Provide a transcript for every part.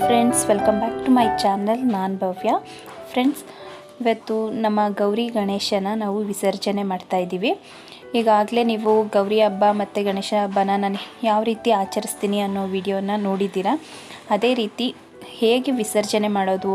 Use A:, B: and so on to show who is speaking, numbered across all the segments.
A: Friends, welcome back to my channel. ನಾನು Bhavya. Friends, ಇವತ್ತು ನಮ್ಮ ಗೌರಿ ಗಣೇಶನ ನಾವು ವಿಸರ್ಜನೆ ಮಾಡ್ತಾಯಿದ್ದೀವಿ. ಈಗಾಗಲೇ ನೀವು ಗೌರಿ ಹಬ್ಬ ಮತ್ತು ಗಣೇಶ ಹಬ್ಬನ ನಾನು ಯಾವ ರೀತಿ ಆಚರಿಸ್ತೀನಿ ಅನ್ನೋ ವಿಡಿಯೋನ ನೋಡಿದ್ದೀರಾ. ಅದೇ ರೀತಿ ಹೇಗೆ ವಿಸರ್ಜನೆ ಮಾಡೋದು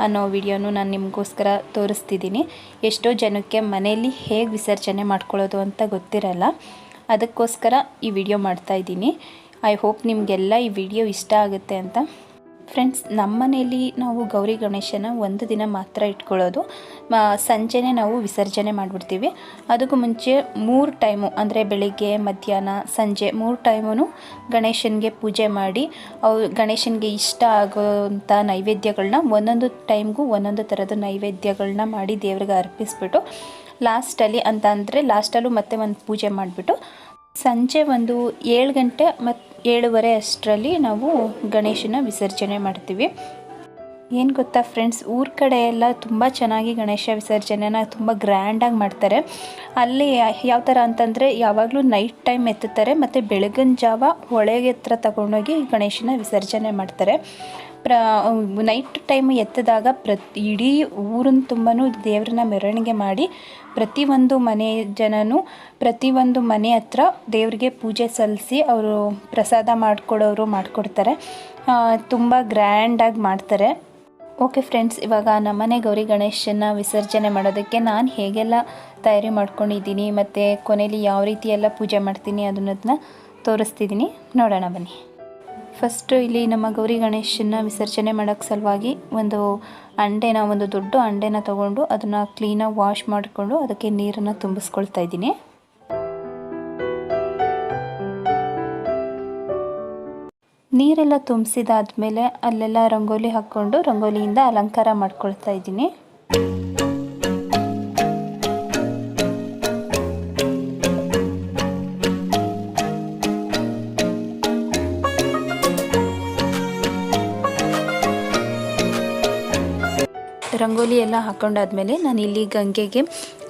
A: ಅನ್ನೋ ವಿಡಿಯೋನು ನಾನು ನಿಮಗೋಸ್ಕರ ತೋರಿಸ್ತಿದ್ದೀನಿ. ಎಷ್ಟೋ ಜನಕ್ಕೆ ಮನೆಯಲ್ಲಿ ಹೇಗೆ ವಿಸರ್ಜನೆ ಮಾಡ್ಕೊಳ್ಳೋದು ಅಂತ ಗೊತ್ತಿರಲ್ಲ. ಅದಕ್ಕೋಸ್ಕರ ಈ ವಿಡಿಯೋ ಮಾಡ್ತಾಯಿದ್ದೀನಿ. ಐ ಹೋಪ್ ನಿಮಗೆಲ್ಲ ಈ ವಿಡಿಯೋ ಇಷ್ಟ ಆಗುತ್ತೆ ಅಂತ. ಫ್ರೆಂಡ್ಸ್, ನಮ್ಮ ಮನೆಯಲ್ಲಿ ನಾವು ಗೌರಿ ಗಣೇಶನ ಒಂದು ದಿನ ಮಾತ್ರ ಇಟ್ಕೊಳ್ಳೋದು. ಸಂಜೆನೇ ನಾವು ವಿಸರ್ಜನೆ ಮಾಡಿಬಿಡ್ತೀವಿ. ಅದಕ್ಕೂ ಮುಂಚೆ 3 ಟೈಮು ಅಂದರೆ ಬೆಳಿಗ್ಗೆ, ಮಧ್ಯಾಹ್ನ, ಸಂಜೆ 3 ಟೈಮು ಗಣೇಶನಿಗೆ ಪೂಜೆ ಮಾಡಿ ಗಣೇಶನಿಗೆ ಇಷ್ಟ ಆಗೋವಂಥ ನೈವೇದ್ಯಗಳನ್ನ ಒಂದೊಂದು ಟೈಮ್ಗೂ ಒಂದೊಂದು ಥರದ ನೈವೇದ್ಯಗಳನ್ನ ಮಾಡಿ ದೇವ್ರಿಗೆ ಅರ್ಪಿಸ್ಬಿಟ್ಟು ಲಾಸ್ಟಲ್ಲೂ ಮತ್ತೆ ಒಂದು ಪೂಜೆ ಮಾಡಿಬಿಟ್ಟು ಸಂಜೆ ಒಂದು 7 ಗಂಟೆ ಮತ್ತು 7:30 ಅಷ್ಟರಲ್ಲಿ ನಾವು ಗಣೇಶನ ವಿಸರ್ಜನೆ ಮಾಡ್ತೀವಿ. ಏನು ಗೊತ್ತಾ ಫ್ರೆಂಡ್ಸ್, ಊರ ಕಡೆ ಎಲ್ಲ ತುಂಬ ಚೆನ್ನಾಗಿ ಗಣೇಶ ವಿಸರ್ಜನೆನ ತುಂಬ ಗ್ರ್ಯಾಂಡಾಗಿ ಮಾಡ್ತಾರೆ. ಅಲ್ಲಿ ಯಾವ ಥರ ಅಂತಂದರೆ ಯಾವಾಗಲೂ ನೈಟ್ ಟೈಮ್ ಎತ್ತುತ್ತಾರೆ ಮತ್ತು ಬೆಳಗಿನ ಜಾವ ಹೊಳೆಗೆ ಹತ್ರ ತಗೊಂಡೋಗಿ ಗಣೇಶನ ವಿಸರ್ಜನೆ ಮಾಡ್ತಾರೆ. ನೈಟ್ ಟೈಮ್ ಎತ್ತಿದಾಗ ಇಡೀ ಊರನ್ನ ತುಂಬಾ ದೇವ್ರನ್ನ ಮೆರವಣಿಗೆ ಮಾಡಿ ಪ್ರತಿಯೊಂದು ಮನೆ ಜನನೂ ಪ್ರತಿಯೊಂದು ಮನೆ ಹತ್ರ ದೇವರಿಗೆ ಪೂಜೆ ಸಲ್ಲಿಸಿ ಅವರು ಪ್ರಸಾದ ಮಾಡಿಕೊಡ್ತಾರೆ. ತುಂಬ ಗ್ರ್ಯಾಂಡಾಗಿ ಮಾಡ್ತಾರೆ. ಓಕೆ ಫ್ರೆಂಡ್ಸ್, ಇವಾಗ ನಮ್ಮನೆ ಗೌರಿ ಗಣೇಶನ ವಿಸರ್ಜನೆ ಮಾಡೋದಕ್ಕೆ ನಾನು ಹೇಗೆಲ್ಲ ತಯಾರಿ ಮಾಡ್ಕೊಂಡಿದ್ದೀನಿ ಮತ್ತು ಕೊನೆಯಲ್ಲಿ ಯಾವ ರೀತಿ ಎಲ್ಲ ಪೂಜೆ ಮಾಡ್ತೀನಿ ಅದನ್ನ ತೋರಿಸ್ತಿದ್ದೀನಿ. ನೋಡೋಣ ಬನ್ನಿ. ಫಸ್ಟು ಇಲ್ಲಿ ನಮ್ಮ ಗೌರಿ ಗಣೇಶನ ವಿಸರ್ಜನೆ ಮಾಡೋಕ್ಕೆ ಸಲುವಾಗಿ ಒಂದು ದೊಡ್ಡ ಅಂಡೆನ ತೊಗೊಂಡು ಅದನ್ನು ಕ್ಲೀನಾಗಿ ವಾಶ್ ಮಾಡಿಕೊಂಡು ಅದಕ್ಕೆ ನೀರನ್ನು ತುಂಬಿಸ್ಕೊಳ್ತಾ ಇದ್ದೀನಿ. ನೀರೆಲ್ಲ ತುಂಬಿಸಿದಾದ್ಮೇಲೆ ಅಲ್ಲೆಲ್ಲ ರಂಗೋಲಿ ಹಾಕ್ಕೊಂಡು ರಂಗೋಲಿಯಿಂದ ಅಲಂಕಾರ ಮಾಡ್ಕೊಳ್ತಾ ಇದ್ದೀನಿ. ರಂಗೋಲಿ ಎಲ್ಲ ಹಾಕೊಂಡಾದ್ಮೇಲೆ ನಾನು ಇಲ್ಲಿ ಗಂಗೆಗೆ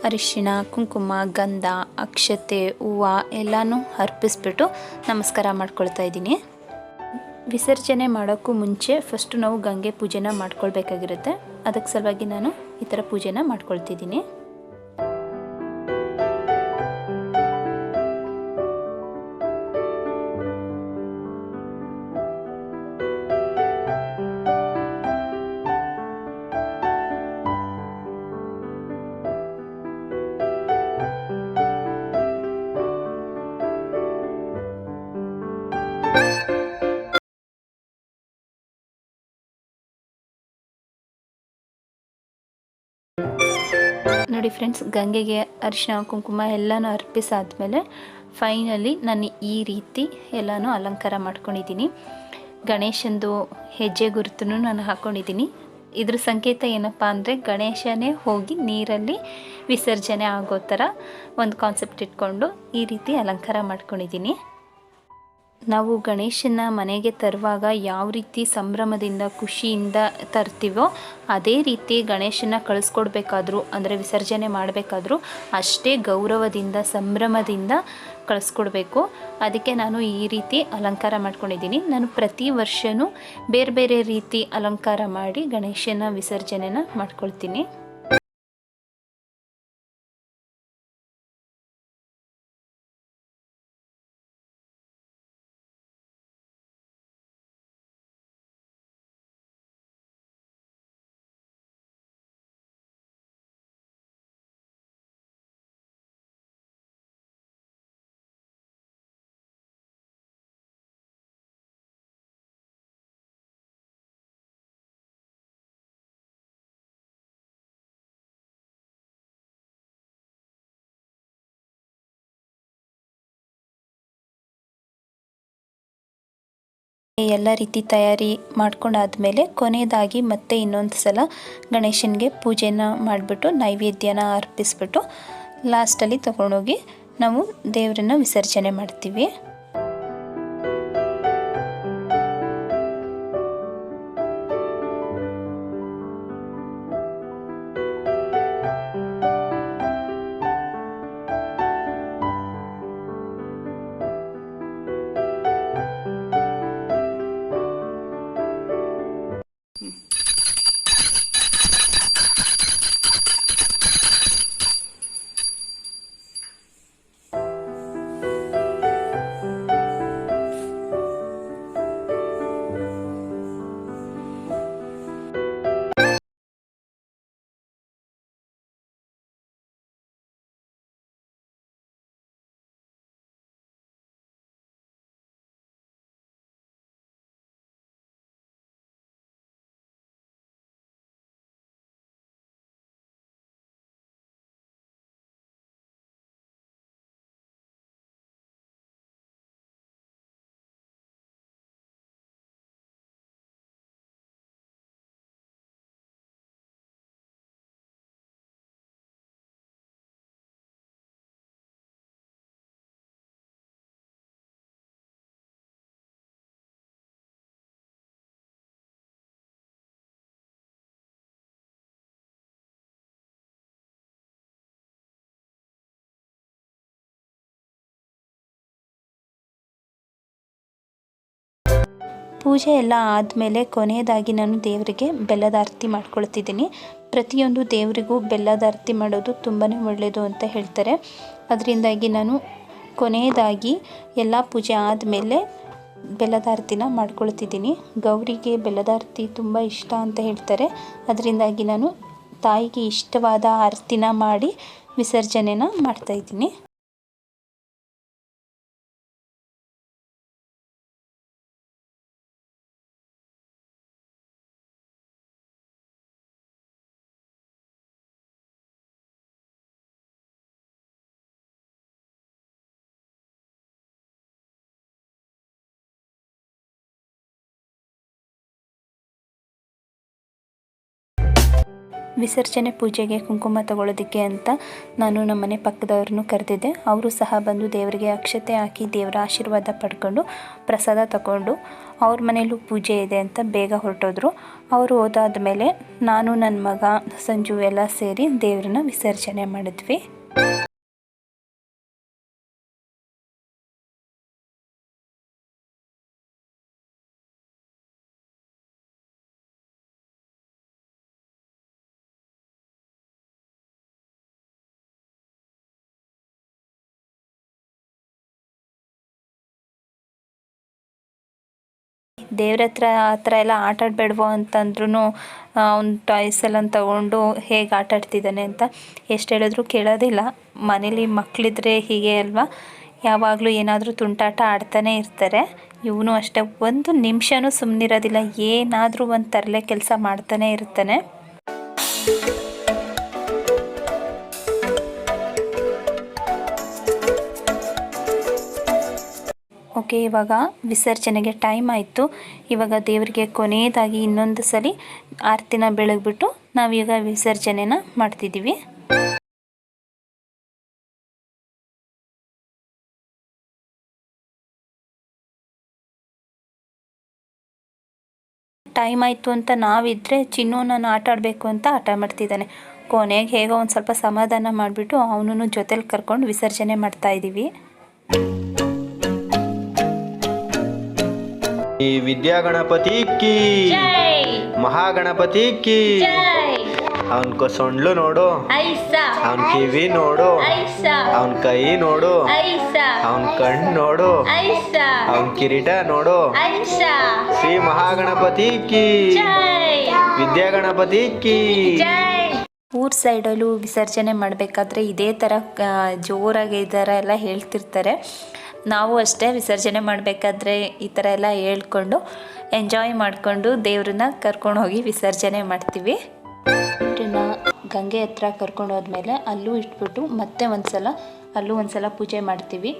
A: ಅರಿಶಿಣ, ಕುಂಕುಮ, ಗಂಧ, ಅಕ್ಷತೆ, ಹೂವು ಎಲ್ಲನೂ ಅರ್ಪಿಸ್ಬಿಟ್ಟು ನಮಸ್ಕಾರ ಮಾಡ್ಕೊಳ್ತಾ ಇದ್ದೀನಿ. ವಿಸರ್ಜನೆ ಮಾಡೋಕ್ಕೂ ಮುಂಚೆ ಫಸ್ಟು ನಾವು ಗಂಗೆ ಪೂಜೆನ ಮಾಡ್ಕೊಳ್ಬೇಕಾಗಿರುತ್ತೆ. ಅದಕ್ಕೆ ಸಲುವಾಗಿ ನಾನು ಈ ಥರ ಪೂಜೆನ ಮಾಡ್ಕೊಳ್ತಿದ್ದೀನಿ. ನೋಡಿ ಫ್ರೆಂಡ್ಸ್, ಗಂಗೆಗೆ ಅರಿಶಿಣ, ಕುಂಕುಮ ಎಲ್ಲನೂ ಅರ್ಪಿಸಾದ್ಮೇಲೆ ಫೈನಲಿ ನಾನು ಈ ರೀತಿ ಎಲ್ಲನೂ ಅಲಂಕಾರ ಮಾಡ್ಕೊಂಡಿದ್ದೀನಿ. ಗಣೇಶಂದು ಹೆಜ್ಜೆ ಗುರುತನ್ನು ನಾನು ಹಾಕ್ಕೊಂಡಿದ್ದೀನಿ. ಇದ್ರ ಸಂಕೇತ ಏನಪ್ಪ ಅಂದರೆ ಗಣೇಶನೇ ಹೋಗಿ ನೀರಲ್ಲಿ ವಿಸರ್ಜನೆ ಆಗೋ ಥರ ಒಂದು ಕಾನ್ಸೆಪ್ಟ್ ಇಟ್ಕೊಂಡು ಈ ರೀತಿ ಅಲಂಕಾರ ಮಾಡ್ಕೊಂಡಿದ್ದೀನಿ. ನಾವು ಗಣೇಶನ ಮನೆಗೆ ತರುವಾಗ ಯಾವ ರೀತಿ ಸಂಭ್ರಮದಿಂದ ಖುಷಿಯಿಂದ ತರ್ತೀವೋ ಅದೇ ರೀತಿ ಗಣೇಶನ ಕಳಿಸ್ಕೊಡ್ಬೇಕಾದ್ರೂ ಅಂದರೆ ವಿಸರ್ಜನೆ ಮಾಡಬೇಕಾದ್ರೂ ಅಷ್ಟೇ ಗೌರವದಿಂದ ಸಂಭ್ರಮದಿಂದ ಕಳಿಸ್ಕೊಡ್ಬೇಕು. ಅದಕ್ಕೆ ನಾನು ಈ ರೀತಿ ಅಲಂಕಾರ ಮಾಡ್ಕೊಂಡಿದ್ದೀನಿ. ನಾನು ಪ್ರತಿ ವರ್ಷವೂ ಬೇರೆ ಬೇರೆ ರೀತಿ ಅಲಂಕಾರ ಮಾಡಿ ಗಣೇಶನ ವಿಸರ್ಜನೆನ ಮಾಡ್ಕೊಳ್ತೀನಿ. ಎಲ್ಲ ರೀತಿ ತಯಾರಿ ಮಾಡ್ಕೊಂಡಾದ್ಮೇಲೆ ಕೊನೆಯದಾಗಿ ಮತ್ತೆ ಇನ್ನೊಂದು ಸಲ ಗಣೇಶನಿಗೆ ಪೂಜೆನ ಮಾಡಿಬಿಟ್ಟು ನೈವೇದ್ಯನ ಅರ್ಪಿಸ್ಬಿಟ್ಟು ಲಾಸ್ಟಲ್ಲಿ ತಗೊಂಡೋಗಿ ನಾವು ದೇವರನ್ನ ವಿಸರ್ಜನೆ ಮಾಡ್ತೀವಿ. ಪೂಜೆ ಎಲ್ಲ ಆದಮೇಲೆ ಕೊನೆಯದಾಗಿ ನಾನು ದೇವರಿಗೆ ಬೆಲ್ಲದ ಆರತಿ ಮಾಡ್ಕೊಳ್ತಿದ್ದೀನಿ. ಪ್ರತಿಯೊಂದು ದೇವರಿಗೂ ಬೆಲ್ಲದ ಆರತಿ ಮಾಡೋದು ತುಂಬಾ ಒಳ್ಳೆಯದು ಅಂತ ಹೇಳ್ತಾರೆ. ಅದರಿಂದಾಗಿ ನಾನು ಕೊನೆಯದಾಗಿ ಎಲ್ಲ ಪೂಜೆ ಆದಮೇಲೆ ಬೆಲ್ಲದ ಆರತಿನ ಮಾಡ್ಕೊಳ್ತಿದ್ದೀನಿ. ಗೌರಿಗೆ ಬೆಲ್ಲದ ಆರತಿ ತುಂಬ ಇಷ್ಟ ಅಂತ ಹೇಳ್ತಾರೆ. ಅದರಿಂದಾಗಿ ನಾನು ತಾಯಿಗೆ ಇಷ್ಟವಾದ ಆರತಿನ ಮಾಡಿ ವಿಸರ್ಜನೆನ ಮಾಡ್ತಾಯಿದ್ದೀನಿ. ವಿಸರ್ಜನೆ ಪೂಜೆಗೆ ಕುಂಕುಮ ತಗೊಳ್ಳೋದಕ್ಕೆ ಅಂತ ನಾನು ನಮ್ಮನೆ ಪಕ್ಕದವ್ರನ್ನೂ ಕರೆದಿದ್ದೆ. ಅವರು ಸಹ ಬಂದು ದೇವರಿಗೆ ಅಕ್ಷತೆ ಹಾಕಿ ದೇವರ ಆಶೀರ್ವಾದ ಪಡ್ಕೊಂಡು ಪ್ರಸಾದ ತಗೊಂಡು ಅವ್ರ ಮನೇಲೂ ಪೂಜೆ ಇದೆ ಅಂತ ಬೇಗ ಹೊರಟೋದ್ರು. ಅವರು ಹೋದಾದ್ಮೇಲೆ ನಾನು ನನ್ನ ಮಗ ಸಂಜು ಎಲ್ಲ ಸೇರಿ ದೇವ್ರನ್ನ ವಿಸರ್ಜನೆ ಮಾಡಿದ್ವಿ. ದೇವ್ರ ಹತ್ರ ಎಲ್ಲ ಆಟ ಆಡಬೇಡ್ವೋ ಅಂತಂದ್ರೂ ಅವ್ನು ಟಾಯ್ಸ್ ಎಲ್ಲ ತಗೊಂಡು ಹೇಗೆ ಆಟ ಆಡ್ತಿದ್ದಾನೆ ಅಂತ ಎಷ್ಟು ಹೇಳಿದ್ರು ಕೇಳೋದಿಲ್ಲ. ಮನೇಲಿ ಮಕ್ಕಳಿದ್ರೆ ಹೀಗೆ ಅಲ್ವಾ, ಯಾವಾಗಲೂ ಏನಾದರೂ ತುಂಟಾಟ ಆಡ್ತಾನೆ ಇರ್ತಾರೆ. ಇವನು ಅಷ್ಟೇ, ಒಂದು ನಿಮಿಷನೂ ಸುಮ್ಮನಿರೋದಿಲ್ಲ, ಏನಾದರೂ ಒಂದು ತರಲೆ ಕೆಲಸ ಮಾಡ್ತಾನೆ ಇರ್ತಾನೆ. ಓಕೆ, ಇವಾಗ ವಿಸರ್ಜನೆಗೆ ಟೈಮ್ ಆಯಿತು. ಇವಾಗ ದೇವರಿಗೆ ಕೊನೆಯದಾಗಿ ಇನ್ನೊಂದು ಸಲ ಆರತಿನ ಬೆಳಗ್ಬಿಟ್ಟು ನಾವೀಗ ವಿಸರ್ಜನೆನ ಮಾಡ್ತಿದ್ದೀವಿ. ಟೈಮ್ ಆಯಿತು ಅಂತ ನಾವಿದ್ದರೆ ಚಿನ್ನು ನಾನು ಆಟ ಆಡಬೇಕು ಅಂತ ಆಟ ಮಾಡ್ತಿದ್ದಾನೆ. ಕೊನೆಗೆ ಹೇಗೋ ಒಂದು ಸ್ವಲ್ಪ ಸಮಾಧಾನ ಮಾಡಿಬಿಟ್ಟು ಅವನನ್ನು ಜೊತೆಲಿ ಕರ್ಕೊಂಡು ವಿಸರ್ಜನೆ ಮಾಡ್ತಾಯಿದ್ದೀವಿ.
B: विद्या की महागणपति की ಅವನ ಸೊಂಡ್ಲು ನೋಡು, ಅವನ ಕಿವಿ ನೋಡು, ಅವನ ಕೈ ನೋಡು, ಅವನ ಕಣ್ಣು ನೋಡು, ಅವನ ಕಿರೀಟ ನೋಡು. ಶ್ರೀ ಮಹಾಗಣಪತಿ ಕಿ ವಿದ್ಯಾಗಣಪತಿ ಕಿ.
A: ಊರ ಸೈಡಲ್ಲೂ ವಿಸರ್ಜನೆ ಮಾಡಬೇಕಾದ್ರೆ ಇದೇ ಥರ ಜೋರಾಗಿ ಈ ಥರ ಎಲ್ಲ ಹೇಳ್ತಿರ್ತಾರೆ. ನಾವು ಅಷ್ಟೇ ವಿಸರ್ಜನೆ ಮಾಡಬೇಕಾದ್ರೆ ಈ ಥರ ಎಲ್ಲ ಹೇಳ್ಕೊಂಡು ಎಂಜಾಯ್ ಮಾಡಿಕೊಂಡು ದೇವ್ರನ್ನ ಕರ್ಕೊಂಡು ಹೋಗಿ ವಿಸರ್ಜನೆ ಮಾಡ್ತೀವಿ. ದೇವ್ರನ್ನ ಗಂಗೆ ಹತ್ರ ಕರ್ಕೊಂಡು ಹೋದ್ಮೇಲೆ ಅಲ್ಲೂ ಇಟ್ಬಿಟ್ಟು ಮತ್ತೆ ಅಲ್ಲೂ ಒಂದು ಸಲ ಪೂಜೆ ಮಾಡ್ತೀವಿ.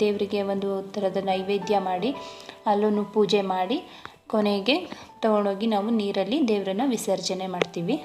A: ದೇವರಿಗೆ ಒಂದು ಥರದ ನೈವೇದ್ಯ ಮಾಡಿ ಅಲ್ಲೂ ಪೂಜೆ ಮಾಡಿ ಕೊನೆಗೆ ತೊಗೊಂಡೋಗಿ ನಾವು ನೀರಲ್ಲಿ ದೇವರನ್ನ ವಿಸರ್ಜನೆ ಮಾಡ್ತೀವಿ.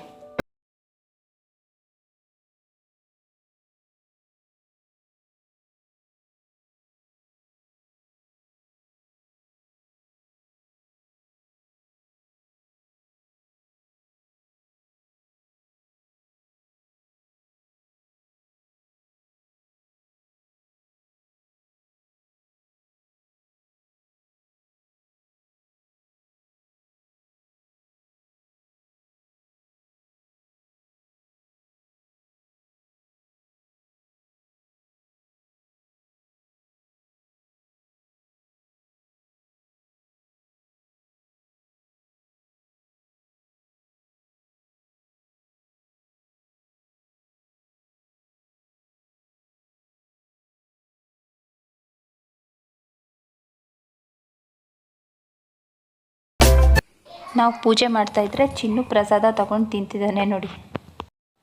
A: ನಾವು ಪೂಜೆ ಮಾಡ್ತಾಯಿದ್ರೆ ಚಿನ್ನು ಪ್ರಸಾದ ತಗೊಂಡು ತಿಂತಿದ್ದಾನೆ ನೋಡಿ.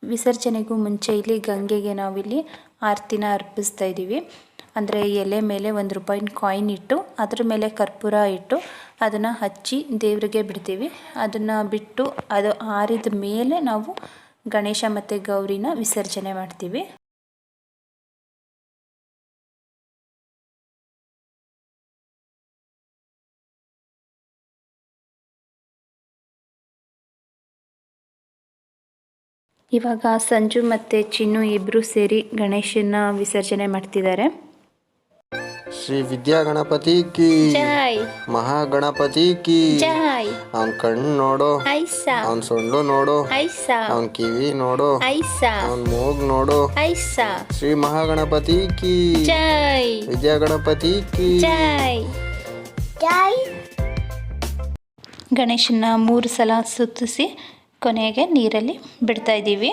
A: ವಿಸರ್ಜನೆಗೂ ಮುಂಚೆ ಇಲ್ಲಿ ಗಂಗೆಗೆ ನಾವಿಲ್ಲಿ ಆರತಿನ ಅರ್ಪಿಸ್ತಾ ಇದ್ದೀವಿ. ಅಂದರೆ ಎಲೆ ಮೇಲೆ ₹1 ಕಾಯಿನ್ ಇಟ್ಟು ಅದ್ರ ಮೇಲೆ ಕರ್ಪೂರ ಇಟ್ಟು ಅದನ್ನು ಹಚ್ಚಿ ದೇವರಿಗೆ ಬಿಡ್ತೀವಿ. ಅದನ್ನು ಬಿಟ್ಟು ಅದು ಆರಿದ ಮೇಲೆ ನಾವು ಗಣೇಶ ಮತ್ತು ಗೌರಿನ ವಿಸರ್ಜನೆ ಮಾಡ್ತೀವಿ. ಇವಾಗ ಸಂಜು ಮತ್ತು ಚಿನ್ನು ಇಬ್ಬರು ಸೇರಿ ಗಣೇಶನ ವಿಸರ್ಜನೆ ಮಾಡ್ತಿದ್ದಾರೆ.
B: ಶ್ರೀ ವಿದ್ಯಾ ಗಣಪತಿ ಕಿ
A: ಜೈ.
B: ಮಹಾಗಣಪತಿ ಕಿ
A: ಜೈ.
B: ಅವನ್ ಕಣ್ಣು ನೋಡು,
A: ಐಸಾ.
B: ಅವನ್ ಸೊಂಡ್ಲು ನೋಡು,
A: ಐಸಾ.
B: ಅವನ್ ಕಿವಿ ನೋಡು,
A: ಐಸಾ.
B: ಅವನ್ ಮೂಗ್ ನೋಡು.
A: ಐಸಾ.
B: ಶ್ರೀ ಮಹಾಗಣಪತಿ ಕಿ
A: ಜೈ.
B: ವಿದ್ಯಾ ಗಣಪತಿ ಕಿ
A: ಜೈ. ಜೈ. ಗಣೇಶನ 3 ಸಲ ಸುತ್ತಿಸಿ ಕೊನೆಗೆ ನೀರಲ್ಲಿ ಬಿಡ್ತಾ ಇದ್ದೀವಿ.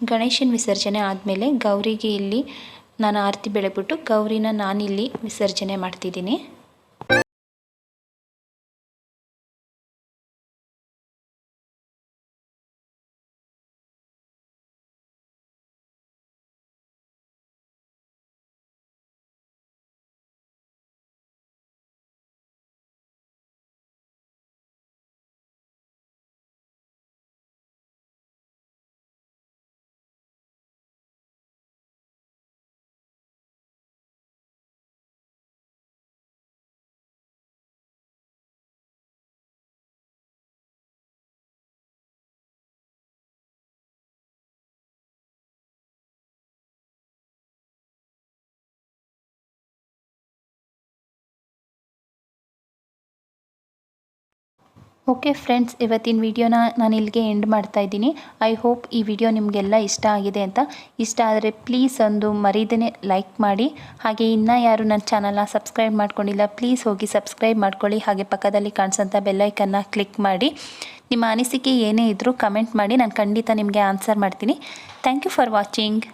A: ಗಣೇಶನ ವಿಸರ್ಜನೆ ಆದಮೇಲೆ ಗೌರಿಗೆ ಇಲ್ಲಿ ನಾನು ಆರತಿ ಬೆಳಗ್ಬಿಟ್ಟು ಗೌರಿನ ನಾನಿಲ್ಲಿ ವಿಸರ್ಜನೆ ಮಾಡ್ತಿದ್ದೀನಿ. ಓಕೆ ಫ್ರೆಂಡ್ಸ್, ಇವತ್ತಿನ ವಿಡಿಯೋನ ನಾನು ಇಲ್ಲಿಗೆ ಎಂಡ್ ಮಾಡ್ತಾ ಇದ್ದೀನಿ. ಐ ಹೋಪ್ ಈ ವಿಡಿಯೋ ನಿಮಗೆಲ್ಲ ಇಷ್ಟ ಆಗಿದೆ ಅಂತ. ಇಷ್ಟ ಆದರೆ ಪ್ಲೀಸ್ ಒಂದು ಮರೀದೇ ಲೈಕ್ ಮಾಡಿ. ಹಾಗೆ ಇನ್ನೂ ಯಾರು ನನ್ನ ಚಾನಲ್ನ ಸಬ್ಸ್ಕ್ರೈಬ್ ಮಾಡ್ಕೊಂಡಿಲ್ಲ ಪ್ಲೀಸ್ ಹೋಗಿ ಸಬ್ಸ್ಕ್ರೈಬ್ ಮಾಡ್ಕೊಳ್ಳಿ. ಹಾಗೆ ಪಕ್ಕದಲ್ಲಿ ಕಾಣಿಸೋಂಥ ಬೆಲ್ಲೈಕನ್ನ ಕ್ಲಿಕ್ ಮಾಡಿ. ನಿಮ್ಮ ಅನಿಸಿಕೆ ಏನೇ ಇದ್ದರೂ ಕಮೆಂಟ್ ಮಾಡಿ, ನಾನು ಖಂಡಿತ ನಿಮಗೆ ಆನ್ಸರ್ ಮಾಡ್ತೀನಿ. Thank you for watching.